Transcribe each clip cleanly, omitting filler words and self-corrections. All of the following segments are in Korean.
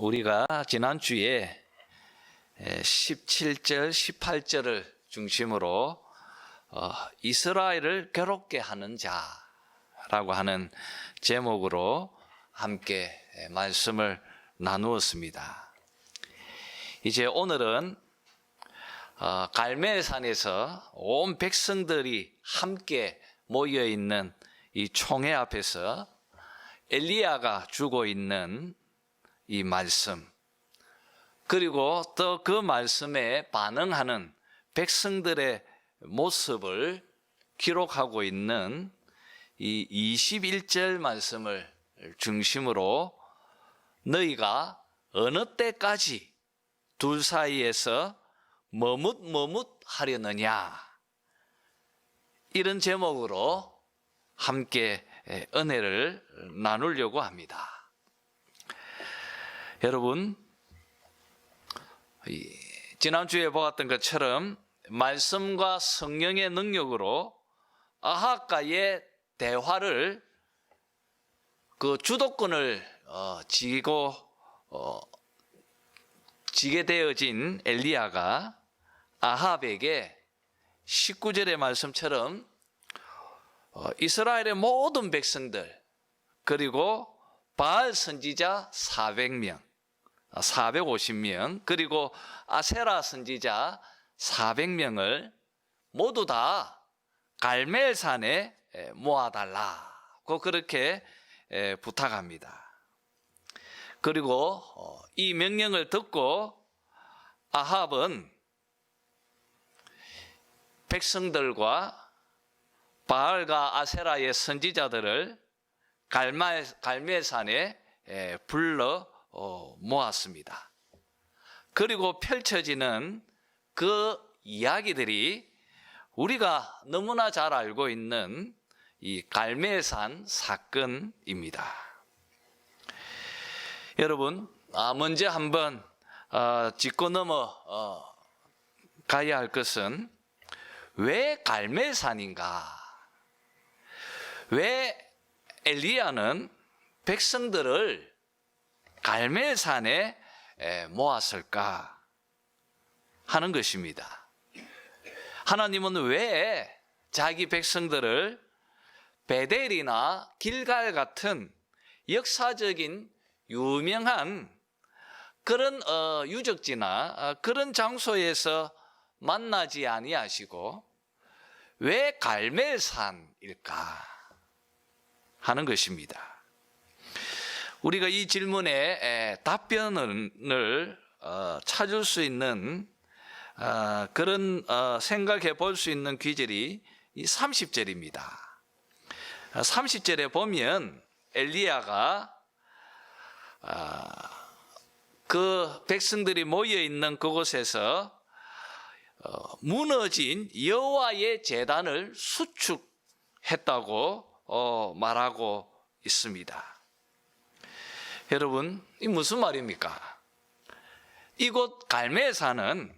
우리가 지난주에 17절, 18절을 중심으로 이스라엘을 괴롭게 하는 자라고 하는 제목으로 함께 말씀을 나누었습니다. 이제 오늘은 갈멜산에서 온 백성들이 함께 모여있는 이 총회 앞에서 엘리야가 주고 있는 이 말씀, 그리고 또 그 말씀에 반응하는 백성들의 모습을 기록하고 있는 이 21절 말씀을 중심으로 너희가 어느 때까지 둘 사이에서 머뭇머뭇하려느냐, 이런 제목으로 함께 은혜를 나누려고 합니다. 여러분, 지난주에 보았던 것처럼 말씀과 성령의 능력으로 아합과의 대화를 그 주도권을 지게 되어진 엘리야가 아합에게 19절의 말씀처럼 이스라엘의 모든 백성들, 그리고 바알 선지자 450명, 그리고 아세라 선지자 400명을 모두 다 갈멜산에 모아달라고 그렇게 부탁합니다. 그리고 이 명령을 듣고 아합은 백성들과 바알과 아세라의 선지자들을 갈멜산에 불러 모았습니다. 그리고 펼쳐지는 그 이야기들이 우리가 너무나 잘 알고 있는 이 갈멜산 사건입니다. 여러분, 먼저 한번 짚고 넘어 가야 할 것은 왜 갈멜산인가? 왜 엘리야는 백성들을 갈멜산에 모았을까 하는 것입니다. 하나님은 왜 자기 백성들을 베델이나 길갈 같은 역사적인 유명한 그런 유적지나 그런 장소에서 만나지 아니하시고 왜 갈멜산일까 하는 것입니다. 우리가 이 질문에 답변을 찾을 수 있는 그런 생각해 볼 수 있는 구절이 이 30절입니다. 30절에 보면 엘리야가 그 백성들이 모여 있는 그곳에서 무너진 여호와의 제단을 수축했다고 말하고 있습니다. 여러분, 이 무슨 말입니까? 이곳 갈멜산은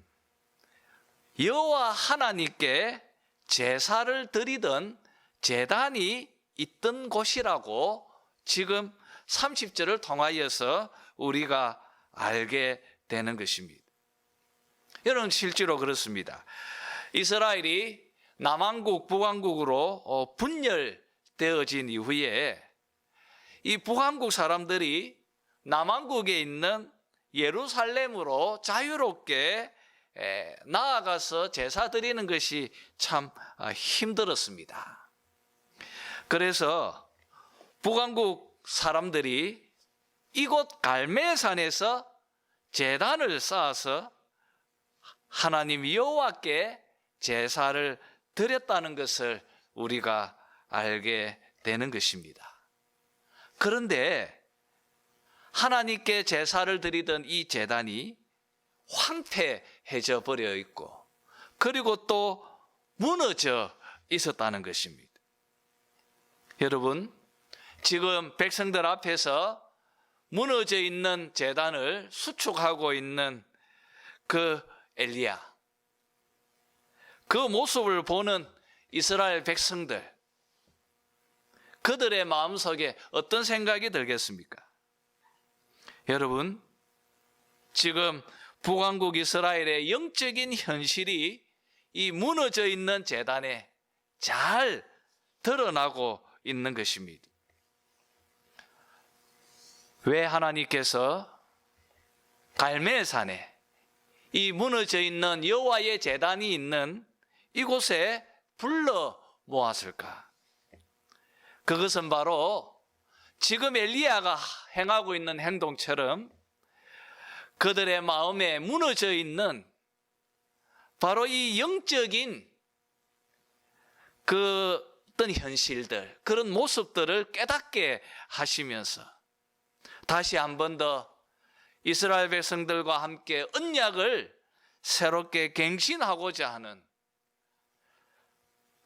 여호와 하나님께 제사를 드리던 제단이 있던 곳이라고 지금 30절을 통하여서 우리가 알게 되는 것입니다. 여러분, 실제로 그렇습니다. 이스라엘이 남왕국, 북왕국으로 분열되어진 이후에 이 북왕국 사람들이 남왕국에 있는 예루살렘으로 자유롭게 나아가서 제사 드리는 것이 참 힘들었습니다. 그래서 북왕국 사람들이 이곳 갈멜산에서 제단을 쌓아서 하나님 여호와께 제사를 드렸다는 것을 우리가 알게 되는 것입니다. 그런데 하나님께 제사를 드리던 이 제단이 황폐해져 버려 있고, 그리고 또 무너져 있었다는 것입니다. 여러분, 지금 백성들 앞에서 무너져 있는 제단을 수축하고 있는 그 엘리야, 그 모습을 보는 이스라엘 백성들, 그들의 마음속에 어떤 생각이 들겠습니까? 여러분, 지금 북왕국 이스라엘의 영적인 현실이 이 무너져 있는 제단에 잘 드러나고 있는 것입니다. 왜 하나님께서 갈멜산에 이 무너져 있는 여호와의 제단이 있는 이곳에 불러 모았을까? 그것은 바로 지금 엘리야가 행하고 있는 행동처럼 그들의 마음에 무너져 있는 바로 이 영적인 그 어떤 현실들, 그런 모습들을 깨닫게 하시면서 다시 한 번 더 이스라엘 백성들과 함께 언약을 새롭게 갱신하고자 하는,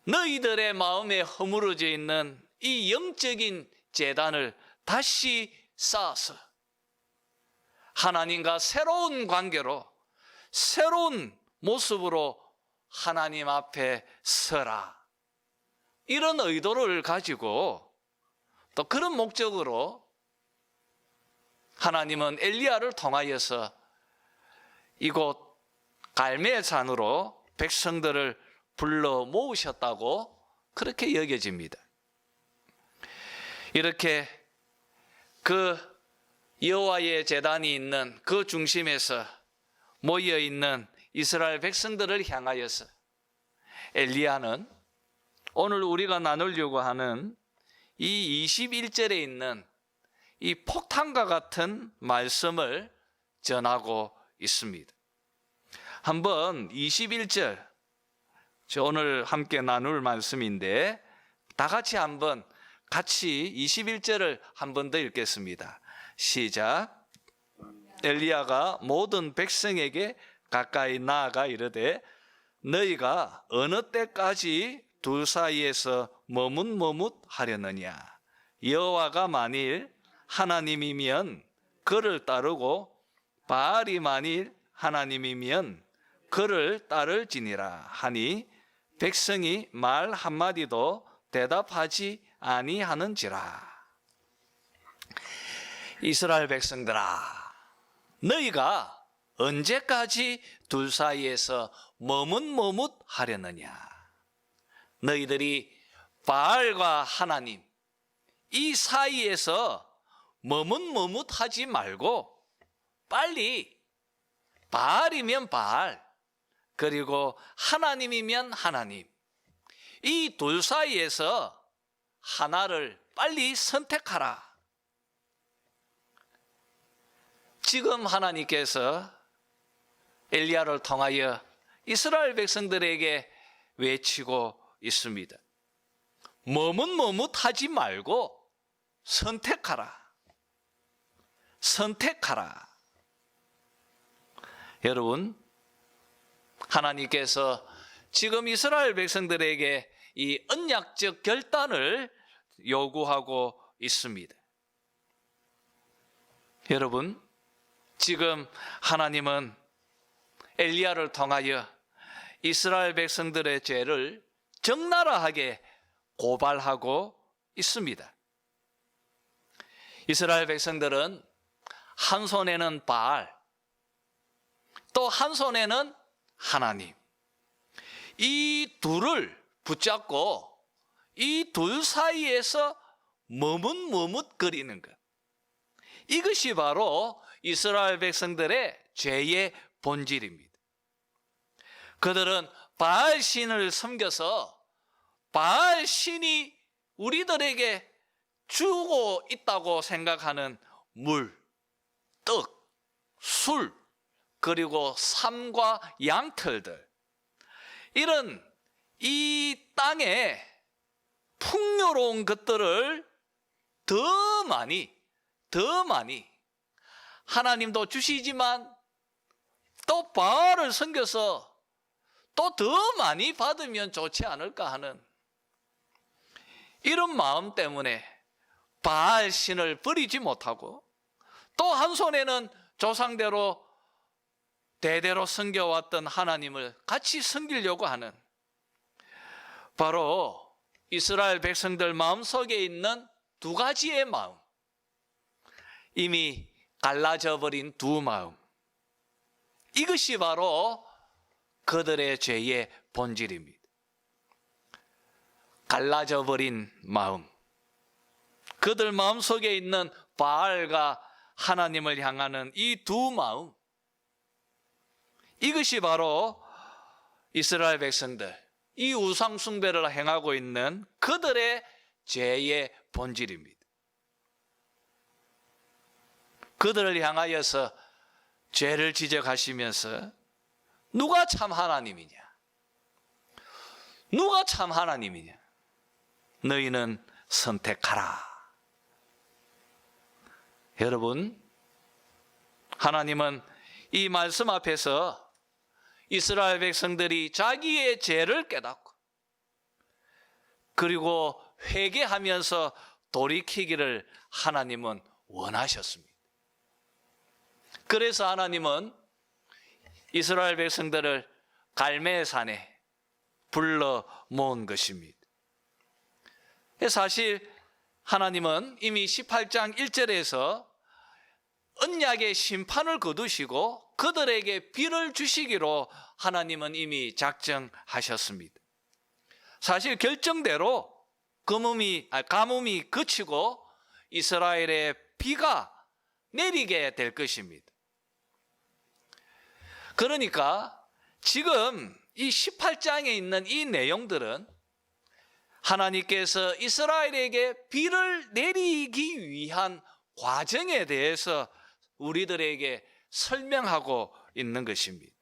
너희들의 마음에 허물어져 있는 이 영적인 제단을 다시 쌓아서 하나님과 새로운 관계로, 새로운 모습으로 하나님 앞에 서라, 이런 의도를 가지고 또 그런 목적으로 하나님은 엘리야를 통하여서 이곳 갈멜산으로 백성들을 불러 모으셨다고 그렇게 여겨집니다. 이렇게 그 여호와의 제단이 있는 그 중심에서 모여 있는 이스라엘 백성들을 향하여서 엘리야는 오늘 우리가 나누려고 하는 이 21절에 있는 이 폭탄과 같은 말씀을 전하고 있습니다. 한번 21절, 오늘 함께 나눌 말씀인데 다 같이 한번 같이 21절을 한 번 더 읽겠습니다. 시작. 엘리야가 모든 백성에게 가까이 나아가 이르되 너희가 어느 때까지 둘 사이에서 머뭇머뭇하려느냐? 여호와가 만일 하나님이면 그를 따르고 바알이 만일 하나님이면 그를 따를지니라 하니 백성이 말 한마디도 대답하지 아니하는지라. 이스라엘 백성들아, 너희가 언제까지 둘 사이에서 머뭇머뭇하려느냐? 너희들이 바알과 하나님 이 사이에서 머뭇머뭇하지 말고 빨리 바알이면 바알, 그리고 하나님이면 하나님, 이 둘 사이에서 하나를 빨리 선택하라. 지금 하나님께서 엘리야를 통하여 이스라엘 백성들에게 외치고 있습니다. 머뭇머뭇하지 말고 선택하라. 선택하라. 여러분, 하나님께서 지금 이스라엘 백성들에게 이 언약적 결단을 요구하고 있습니다. 여러분, 지금 하나님은 엘리야를 통하여 이스라엘 백성들의 죄를 적나라하게 고발하고 있습니다. 이스라엘 백성들은 한 손에는 바알, 또 한 손에는 하나님, 이 둘을 붙잡고 이 둘 사이에서 머뭇머뭇거리는 것, 이것이 바로 이스라엘 백성들의 죄의 본질입니다. 그들은 바알 신을 섬겨서 바알 신이 우리들에게 주고 있다고 생각하는 물, 떡, 술, 그리고 삶과 양털들, 이런 이 땅에 풍요로운 것들을 더 많이 하나님도 주시지만 또 바알을 섬겨서 또 더 많이 받으면 좋지 않을까 하는 이런 마음 때문에 바알 신을 버리지 못하고, 또 한 손에는 조상대로 대대로 섬겨왔던 하나님을 같이 섬기려고 하는, 바로 이스라엘 백성들 마음속에 있는 두 가지의 마음, 이미 갈라져 버린 두 마음, 이것이 바로 그들의 죄의 본질입니다. 갈라져 버린 마음, 그들 마음속에 있는 바알과 하나님을 향하는 이 두 마음, 이것이 바로 이스라엘 백성들, 이 우상 숭배를 행하고 있는 그들의 죄의 본질입니다. 그들을 향하여서 죄를 지적하시면서 누가 참 하나님이냐? 누가 참 하나님이냐? 너희는 선택하라. 여러분, 하나님은 이 말씀 앞에서 이스라엘 백성들이 자기의 죄를 깨닫고 그리고 회개하면서 돌이키기를 하나님은 원하셨습니다. 그래서 하나님은 이스라엘 백성들을 갈멜산에 불러 모은 것입니다. 사실 하나님은 이미 18장 1절에서 언약의 심판을 거두시고 그들에게 비를 주시기로 하나님은 이미 작정하셨습니다. 사실 결정대로 가뭄이 그치고 이스라엘에 비가 내리게 될 것입니다. 그러니까 지금 이 18장에 있는 이 내용들은 하나님께서 이스라엘에게 비를 내리기 위한 과정에 대해서 우리들에게 설명하고 있는 것입니다.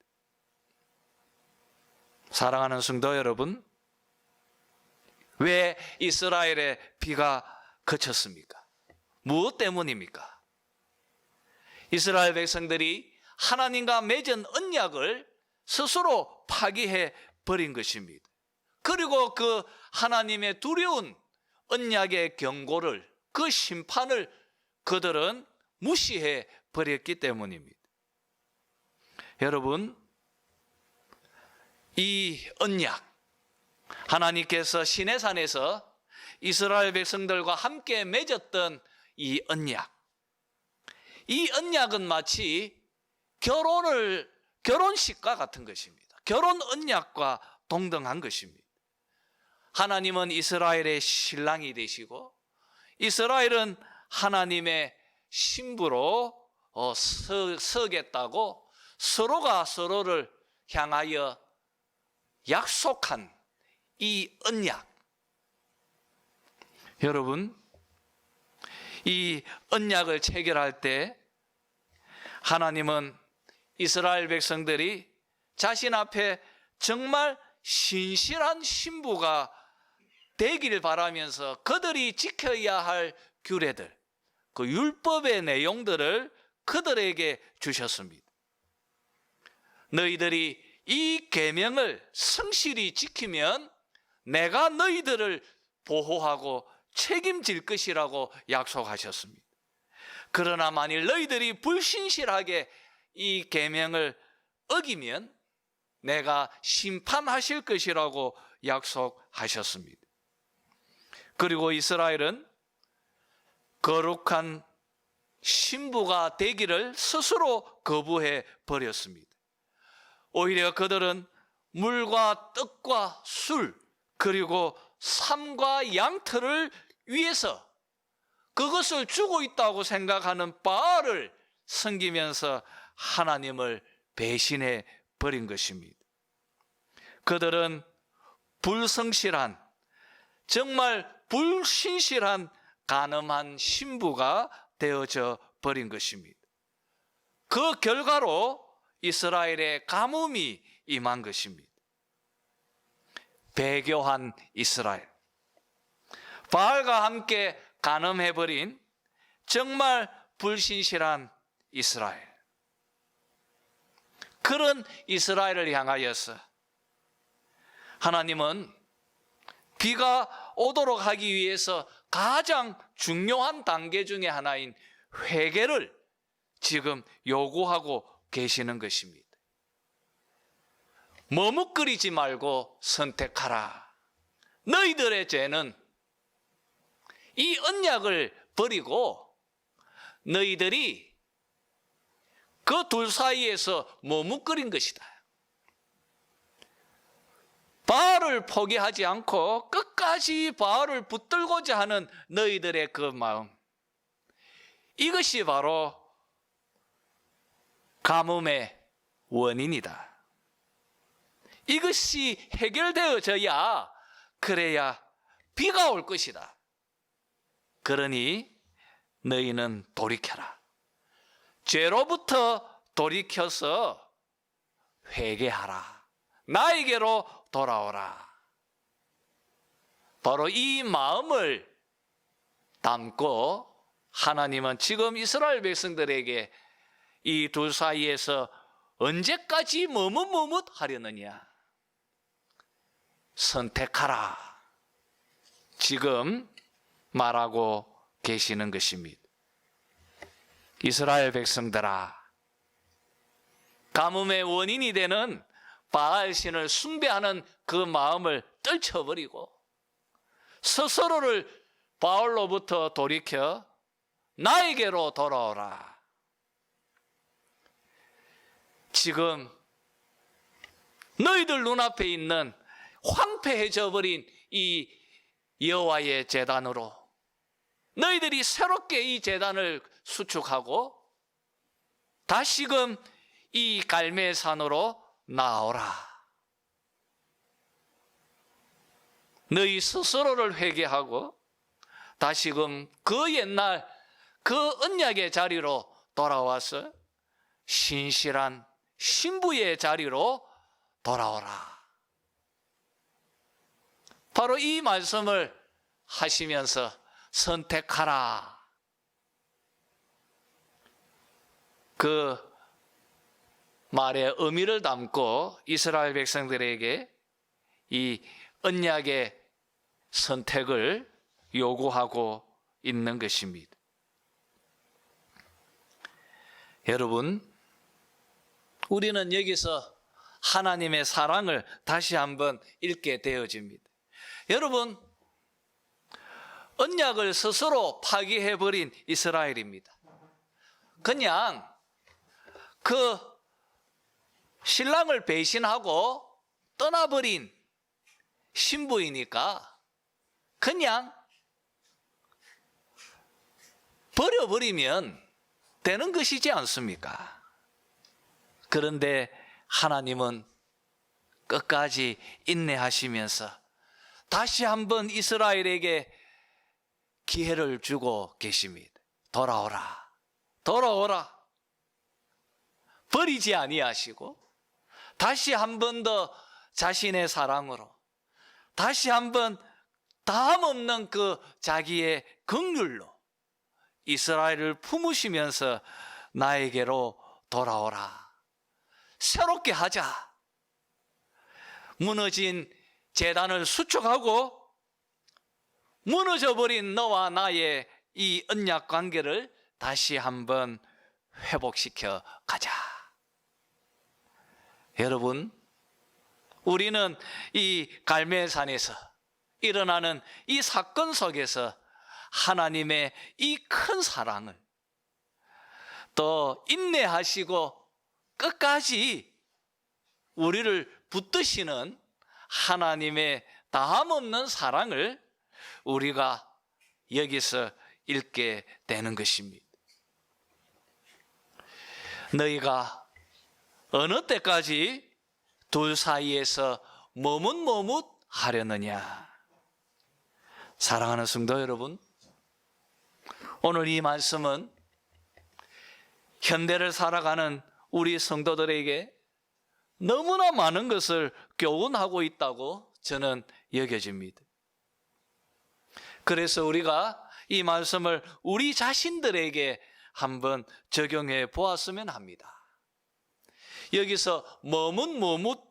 사랑하는 성도 여러분, 왜 이스라엘에 비가 그쳤습니까? 무엇 때문입니까? 이스라엘 백성들이 하나님과 맺은 언약을 스스로 파기해 버린 것입니다. 그리고 그 하나님의 두려운 언약의 경고를, 그 심판을 그들은 무시해 버렸기 때문입니다. 여러분, 이 언약, 하나님께서 시내산에서 이스라엘 백성들과 함께 맺었던 이 언약, 이 언약은 마치 결혼식과 같은 것입니다. 결혼 언약과 동등한 것입니다. 하나님은 이스라엘의 신랑이 되시고 이스라엘은 하나님의 신부로 서겠다고 서로가 서로를 향하여 약속한 이 언약. 여러분, 이 언약을 체결할 때 하나님은 이스라엘 백성들이 자신 앞에 정말 신실한 신부가 되기를 바라면서 그들이 지켜야 할 규례들, 그 율법의 내용들을 그들에게 주셨습니다. 너희들이 이 계명을 성실히 지키면 내가 너희들을 보호하고 책임질 것이라고 약속하셨습니다. 그러나 만일 너희들이 불신실하게 이 계명을 어기면 내가 심판하실 것이라고 약속하셨습니다. 그리고 이스라엘은 거룩한 신부가 되기를 스스로 거부해 버렸습니다. 오히려 그들은 물과 떡과 술, 그리고 삼과 양털을 위해서 그것을 주고 있다고 생각하는 바알을 섬기면서 하나님을 배신해 버린 것입니다. 그들은 불성실한, 정말 불신실한 간음한 신부가 되어져 버린 것입니다. 그 결과로 이스라엘의 가뭄이 임한 것입니다. 배교한 이스라엘, 바알과 함께 간음해버린 정말 불신실한 이스라엘, 그런 이스라엘을 향하여서 하나님은 비가 오도록 하기 위해서 가장 중요한 단계 중에 하나인 회개를 지금 요구하고 계시는 것입니다. 머뭇거리지 말고 선택하라. 너희들의 죄는 이 언약을 버리고 너희들이 그 둘 사이에서 머뭇거린 것이다. 바알을 포기하지 않고 끝까지 바알을 붙들고자 하는 너희들의 그 마음, 이것이 바로 가뭄의 원인이다. 이것이 해결되어져야 그래야 비가 올 것이다. 그러니 너희는 돌이켜라. 죄로부터 돌이켜서 회개하라. 나에게로 돌아오라. 바로 이 마음을 담고 하나님은 지금 이스라엘 백성들에게 이 둘 사이에서 언제까지 머뭇머뭇하려느냐? 선택하라. 지금 말하고 계시는 것입니다. 이스라엘 백성들아, 가뭄의 원인이 되는 바알신을 숭배하는 그 마음을 떨쳐버리고 스스로를 바알로부터 돌이켜 나에게로 돌아오라. 지금 너희들 눈앞에 있는 황폐해져 버린 이 여호와의 제단으로 너희들이 새롭게 이 제단을 수축하고 다시금 이 갈멜산으로 나오라. 너희 스스로를 회개하고 다시금 그 옛날 그 언약의 자리로 돌아와서 신실한 신부의 자리로 돌아오라. 바로 이 말씀을 하시면서 선택하라. 그 말의 의미를 담고 이스라엘 백성들에게 이 언약의 선택을 요구하고 있는 것입니다. 여러분, 우리는 여기서 하나님의 사랑을 다시 한번 읽게 되어집니다. 여러분, 언약을 스스로 파기해버린 이스라엘입니다. 그냥 그 신랑을 배신하고 떠나버린 신부이니까 그냥 버려버리면 되는 것이지 않습니까? 그런데 하나님은 끝까지 인내하시면서 다시 한번 이스라엘에게 기회를 주고 계십니다. 돌아오라. 돌아오라. 버리지 아니하시고 다시 한 번 더 자신의 사랑으로 다시 한번 다함 없는 그 자기의 긍휼로 이스라엘을 품으시면서 나에게로 돌아오라. 새롭게 하자. 무너진 제단을 수축하고 무너져버린 너와 나의 이 언약 관계를 다시 한번 회복시켜 가자. 여러분, 우리는 이 갈멜산에서 일어나는 이 사건 속에서 하나님의 이 큰 사랑을 또 인내하시고 끝까지 우리를 붙드시는 하나님의 다함없는 사랑을 우리가 여기서 읽게 되는 것입니다. 너희가 어느 때까지 둘 사이에서 머뭇머뭇하려느냐? 사랑하는 성도 여러분, 오늘 이 말씀은 현대를 살아가는 우리 성도들에게 너무나 많은 것을 교훈하고 있다고 저는 여겨집니다. 그래서 우리가 이 말씀을 우리 자신들에게 한번 적용해 보았으면 합니다. 여기서 머뭇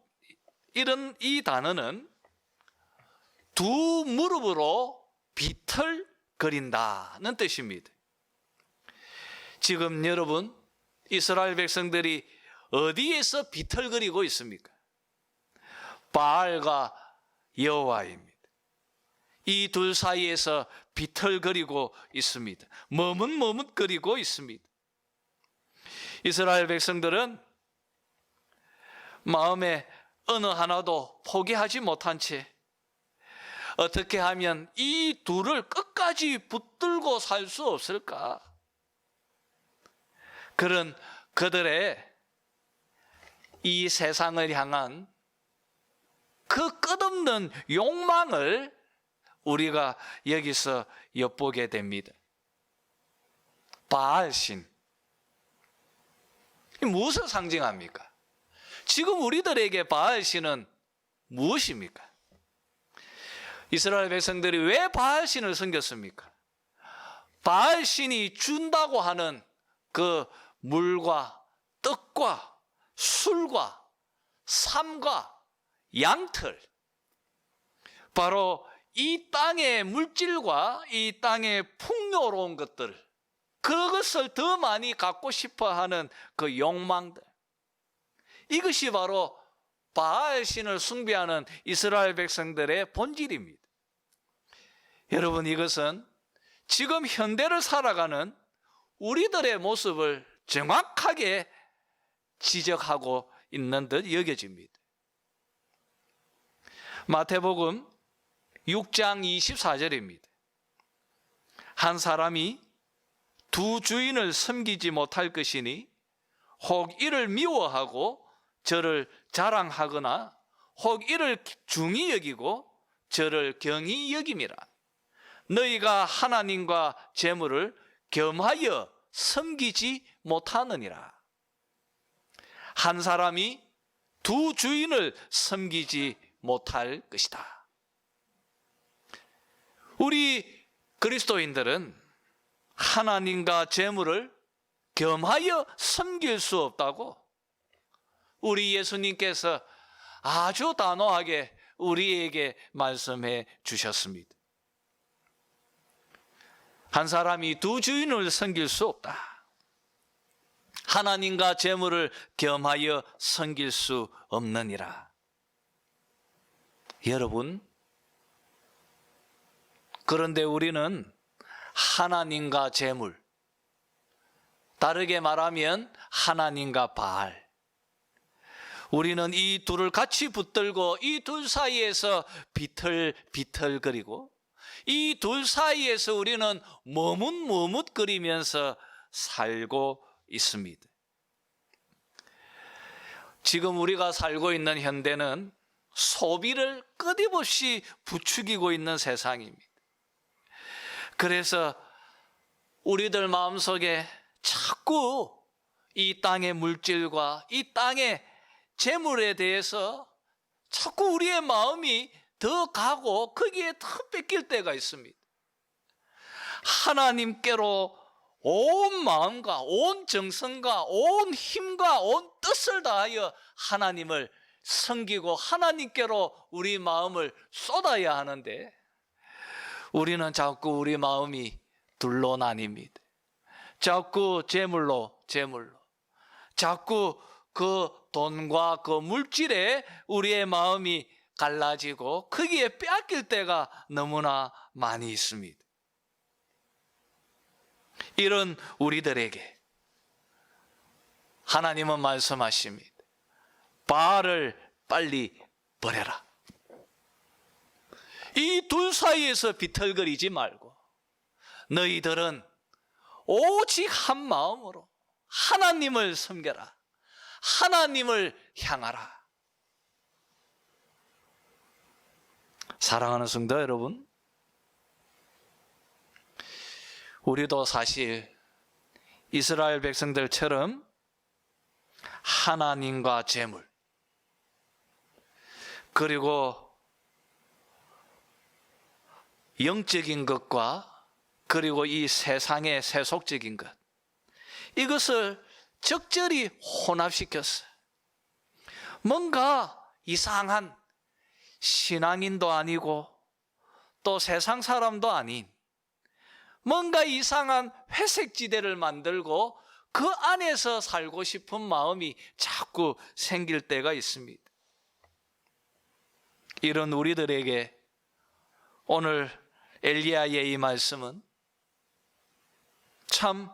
이런 이 단어는 두 무릎으로 비틀거린다는 뜻입니다. 지금 여러분, 이스라엘 백성들이 어디에서 비틀거리고 있습니까? 바알과 여호와입니다. 이 둘 사이에서 비틀거리고 있습니다. 머뭇거리고 있습니다. 이스라엘 백성들은 마음에 어느 하나도 포기하지 못한 채 어떻게 하면 이 둘을 끝까지 붙들고 살 수 없을까? 그런 그들의 이 세상을 향한 그 끝없는 욕망을 우리가 여기서 엿보게 됩니다. 바알신. 무엇을 상징합니까? 지금 우리들에게 바알신은 무엇입니까? 이스라엘 백성들이 왜 바알신을 섬겼습니까? 바알신이 준다고 하는 그 물과 떡과 술과 삶과 양털, 바로 이 땅의 물질과 이 땅의 풍요로운 것들, 그것을 더 많이 갖고 싶어 하는 그 욕망들, 이것이 바로 바알신을 숭배하는 이스라엘 백성들의 본질입니다. 여러분, 이것은 지금 현대를 살아가는 우리들의 모습을 정확하게 지적하고 있는 듯 여겨집니다. 마태복음 6장 24절입니다. 한 사람이 두 주인을 섬기지 못할 것이니 혹 이를 미워하고 저를 자랑하거나 혹 이를 중히 여기고 저를 경히 여김이라. 너희가 하나님과 재물을 겸하여 섬기지 못하느니라. 한 사람이 두 주인을 섬기지 못할 것이다. 우리 그리스도인들은 하나님과 재물을 겸하여 섬길 수 없다고 우리 예수님께서 아주 단호하게 우리에게 말씀해 주셨습니다. 한 사람이 두 주인을 섬길 수 없다. 하나님과 재물을 겸하여 섬길 수 없느니라. 여러분, 그런데 우리는 하나님과 재물, 다르게 말하면 하나님과 바알, 우리는 이 둘을 같이 붙들고 이 둘 사이에서 비틀비틀거리고 이 둘 사이에서 우리는 머뭇머뭇거리면서 살고 있습니다. 지금 우리가 살고 있는 현대는 소비를 끊임없이 부추기고 있는 세상입니다. 그래서 우리들 마음속에 자꾸 이 땅의 물질과 이 땅의 재물에 대해서 자꾸 우리의 마음이 더 가고 거기에 더 뺏길 때가 있습니다. 하나님께로 온 마음과 온 정성과 온 힘과 온 뜻을 다하여 하나님을 섬기고 하나님께로 우리 마음을 쏟아야 하는데 우리는 자꾸 우리 마음이 둘로 나뉩니다. 자꾸 재물로 자꾸 그 돈과 그 물질에 우리의 마음이 갈라지고 거기에 빼앗길 때가 너무나 많이 있습니다. 이런 우리들에게 하나님은 말씀하십니다. 바알을 빨리 버려라. 이 둘 사이에서 비틀거리지 말고 너희들은 오직 한 마음으로 하나님을 섬겨라. 하나님을 향하라. 사랑하는 성도 여러분, 우리도 사실 이스라엘 백성들처럼 하나님과 재물, 그리고 영적인 것과 그리고 이 세상의 세속적인 것, 이것을 적절히 혼합시켰어요. 뭔가 이상한 신앙인도 아니고 또 세상 사람도 아닌 뭔가 이상한 회색지대를 만들고 그 안에서 살고 싶은 마음이 자꾸 생길 때가 있습니다. 이런 우리들에게 오늘 엘리야의 이 말씀은 참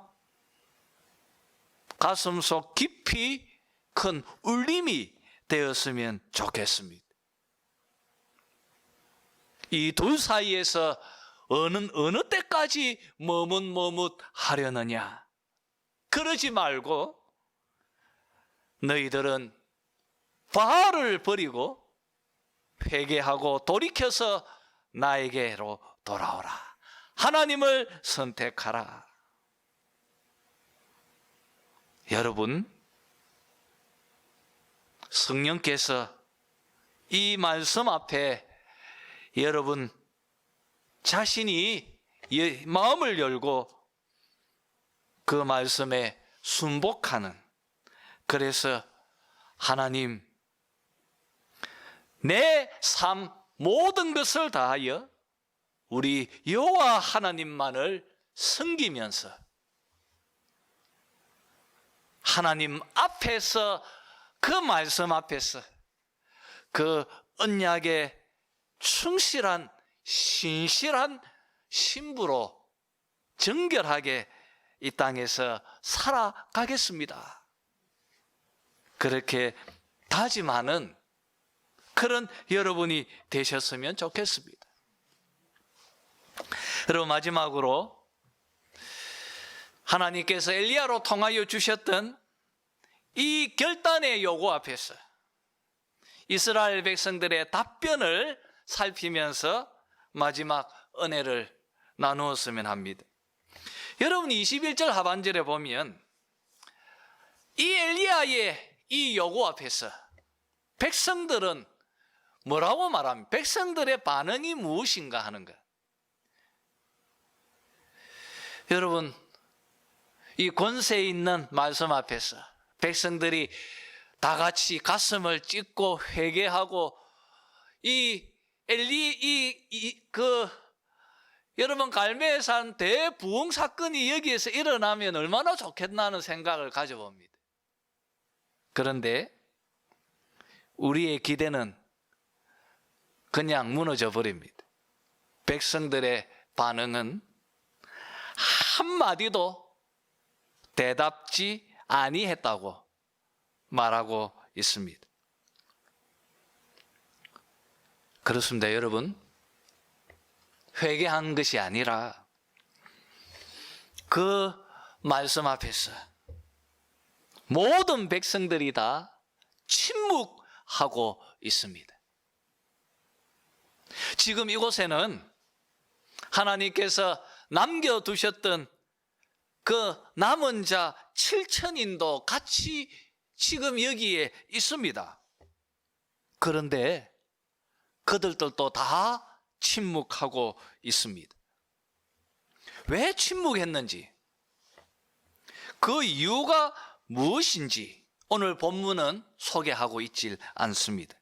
가슴속 깊이 큰 울림이 되었으면 좋겠습니다. 이 둘 사이에서 어느 때까지 머뭇머뭇하려느냐? 그러지 말고 너희들은 바알을 버리고 회개하고 돌이켜서 나에게로 돌아오라. 하나님을 선택하라. 여러분, 성령께서 이 말씀 앞에 여러분 자신이 마음을 열고 그 말씀에 순복하는, 그래서 하나님, 내 삶 모든 것을 다하여 우리 여호와 하나님만을 섬기면서 하나님 앞에서, 그 말씀 앞에서 그 언약에 충실한 신실한 신부로 정결하게 이 땅에서 살아가겠습니다. 그렇게 다짐하는 그런 여러분이 되셨으면 좋겠습니다. 그리고 마지막으로 하나님께서 엘리야로 통하여 주셨던 이 결단의 요구 앞에서 이스라엘 백성들의 답변을 살피면서 마지막 은혜를 나누었으면 합니다. 여러분, 21절 하반절에 보면 이 엘리야의 이 요구 앞에서 백성들은 뭐라고 말합니까? 백성들의 반응이 무엇인가 하는 것. 여러분, 이 권세 있는 말씀 앞에서 백성들이 다 같이 가슴을 찢고 회개하고 여러분, 갈매에 산 대부흥 사건이 여기에서 일어나면 얼마나 좋겠나는 생각을 가져봅니다. 그런데 우리의 기대는 그냥 무너져 버립니다. 백성들의 반응은 한마디도 대답지 아니했다고 말하고 있습니다. 그렇습니다, 여러분. 회개한 것이 아니라 그 말씀 앞에서 모든 백성들이 다 침묵하고 있습니다. 지금 이곳에는 하나님께서 남겨두셨던 그 남은 자 7천인도 같이 지금 여기에 있습니다. 그런데 그들도 다 침묵하고 있습니다. 왜 침묵했는지, 그 이유가 무엇인지 오늘 본문은 소개하고 있질 않습니다.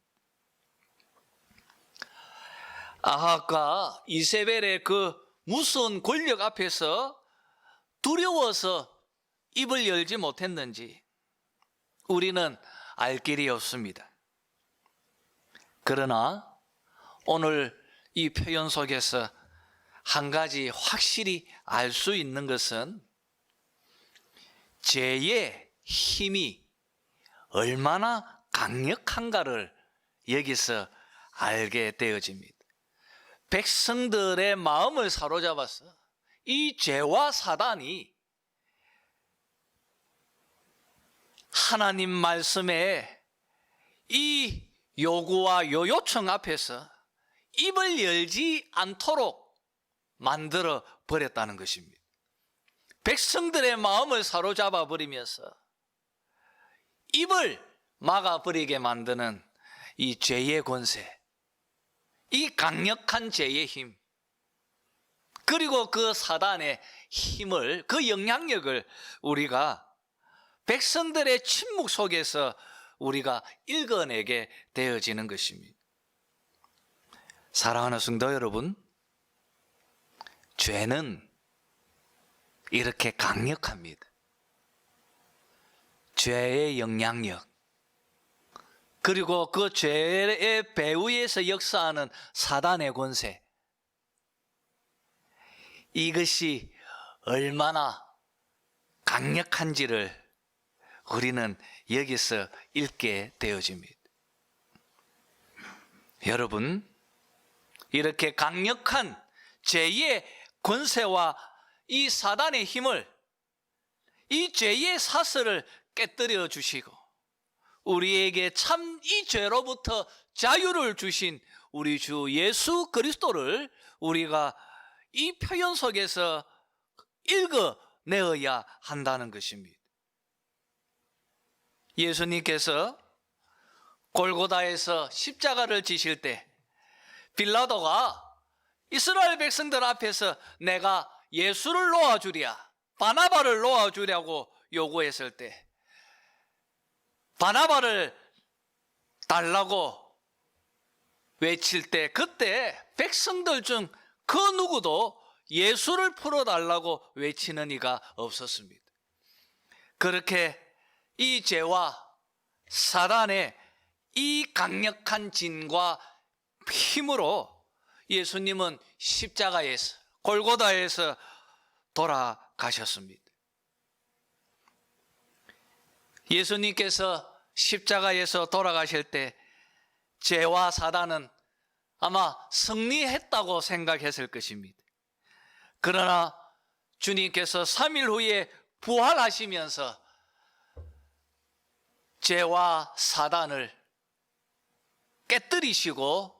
아합과 이세벨의 그 무서운 권력 앞에서 두려워서 입을 열지 못했는지 우리는 알 길이 없습니다. 그러나 오늘 이 표현 속에서 한 가지 확실히 알 수 있는 것은 죄의 힘이 얼마나 강력한가를 여기서 알게 되어집니다. 백성들의 마음을 사로잡아서 이 죄와 사단이 하나님 말씀에 이 요구와 요청 앞에서 입을 열지 않도록 만들어 버렸다는 것입니다. 백성들의 마음을 사로잡아 버리면서 입을 막아버리게 만드는 이 죄의 권세, 이 강력한 죄의 힘, 그리고 그 사단의 힘을, 그 영향력을 우리가 백성들의 침묵 속에서 우리가 읽어내게 되어지는 것입니다. 사랑하는 성도 여러분, 죄는 이렇게 강력합니다. 죄의 영향력, 그리고 그 죄의 배후에서 역사하는 사단의 권세, 이것이 얼마나 강력한지를 우리는 여기서 읽게 되어집니다. 여러분, 이렇게 강력한 죄의 권세와 이 사단의 힘을, 이 죄의 사슬을 깨뜨려 주시고 우리에게 참 이 죄로부터 자유를 주신 우리 주 예수 그리스도를 우리가 이 표현 속에서 읽어내어야 한다는 것입니다. 예수님께서 골고다에서 십자가를 지실 때 빌라도가 이스라엘 백성들 앞에서 내가 예수를 놓아주랴, 바나바를 놓아주려고 요구했을 때 바나바를 달라고 외칠 때 그때 백성들 중 그 누구도 예수를 풀어달라고 외치는 이가 없었습니다. 그렇게 이 죄와 사단의 이 강력한 진과 힘으로 예수님은 십자가에서, 골고다에서 돌아가셨습니다. 예수님께서 십자가에서 돌아가실 때 죄와 사단은 아마 승리했다고 생각했을 것입니다. 그러나 주님께서 3일 후에 부활하시면서 죄와 사단을 깨뜨리시고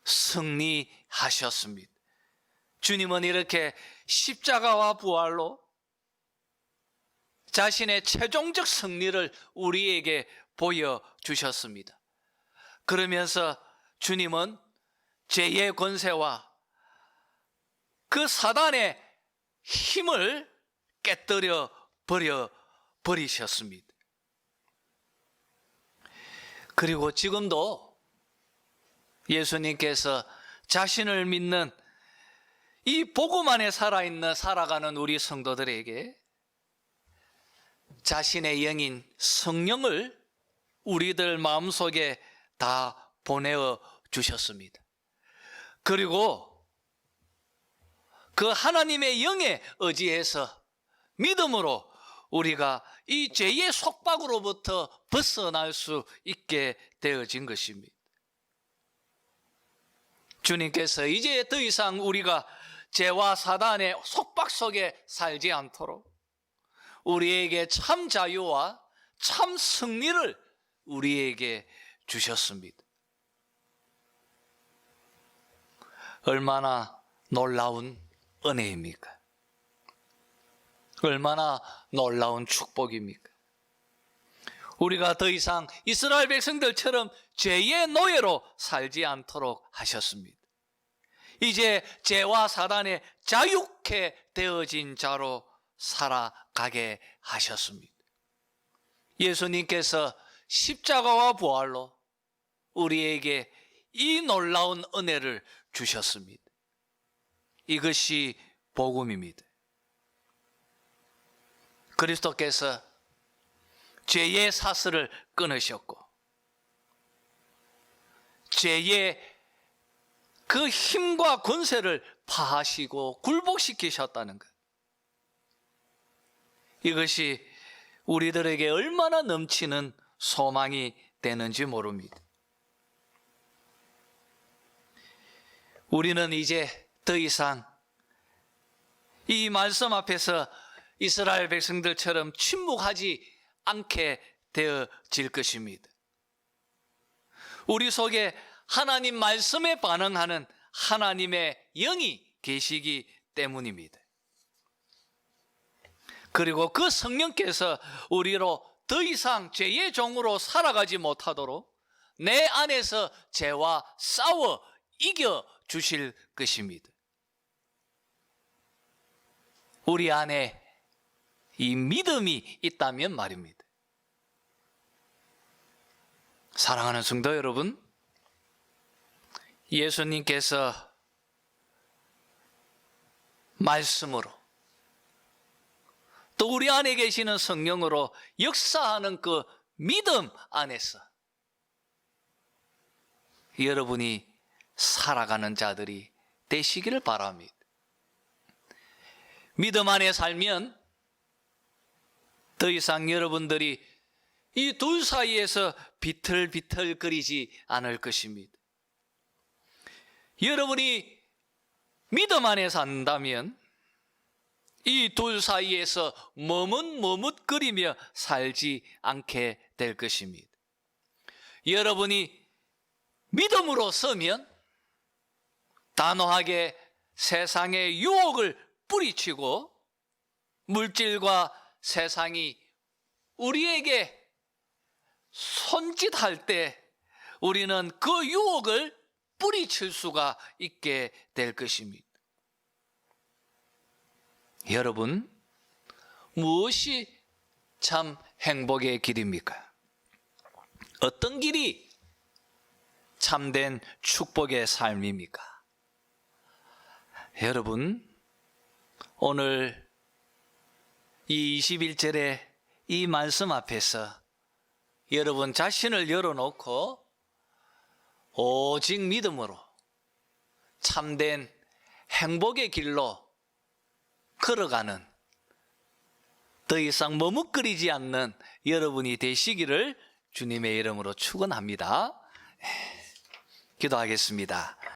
승리하셨습니다. 주님은 이렇게 십자가와 부활로 자신의 최종적 승리를 우리에게 보여주셨습니다. 그러면서 주님은 죄의 권세와 그 사단의 힘을 깨뜨려 버리셨습니다. 그리고 지금도 예수님께서 자신을 믿는 이 복음 안에 살아가는 우리 성도들에게 자신의 영인 성령을 우리들 마음속에 다 보내어 주셨습니다. 그리고 그 하나님의 영에 의지해서 믿음으로 우리가 이 죄의 속박으로부터 벗어날 수 있게 되어진 것입니다. 주님께서 이제 더 이상 우리가 죄와 사단의 속박 속에 살지 않도록 우리에게 참 자유와 참 승리를 우리에게 주셨습니다. 얼마나 놀라운 은혜입니까? 얼마나 놀라운 축복입니까? 우리가 더 이상 이스라엘 백성들처럼 죄의 노예로 살지 않도록 하셨습니다. 이제 죄와 사단에 자유케 되어진 자로 살아가게 하셨습니다. 예수님께서 십자가와 부활로 우리에게 이 놀라운 은혜를 주셨습니다. 이것이 복음입니다. 그리스도께서 죄의 사슬을 끊으셨고 죄의 그 힘과 권세를 파하시고 굴복시키셨다는 것, 이것이 우리들에게 얼마나 넘치는 소망이 되는지 모릅니다. 우리는 이제 더 이상 이 말씀 앞에서 이스라엘 백성들처럼 침묵하지 않게 되어질 것입니다. 우리 속에 하나님 말씀에 반응하는 하나님의 영이 계시기 때문입니다. 그리고 그 성령께서 우리로 더 이상 죄의 종으로 살아가지 못하도록 내 안에서 죄와 싸워 이겨 주실 것입니다. 우리 안에 이 믿음이 있다면 말입니다. 사랑하는 성도 여러분, 예수님께서 말씀으로 또 우리 안에 계시는 성령으로 역사하는 그 믿음 안에서 여러분이 살아가는 자들이 되시기를 바랍니다. 믿음 안에 살면 더 이상 여러분들이 이 둘 사이에서 비틀비틀거리지 않을 것입니다. 여러분이 믿음 안에 산다면 이 둘 사이에서 머뭇머뭇거리며 살지 않게 될 것입니다. 여러분이 믿음으로 서면 단호하게 세상의 유혹을 뿌리치고 물질과 세상이 우리에게 손짓할 때 우리는 그 유혹을 뿌리칠 수가 있게 될 것입니다. 여러분, 무엇이 참 행복의 길입니까? 어떤 길이 참된 축복의 삶입니까? 여러분, 오늘 이 21절의 이 말씀 앞에서 여러분 자신을 열어놓고 오직 믿음으로 참된 행복의 길로 걸어가는, 더 이상 머뭇거리지 않는 여러분이 되시기를 주님의 이름으로 축원합니다. 기도하겠습니다.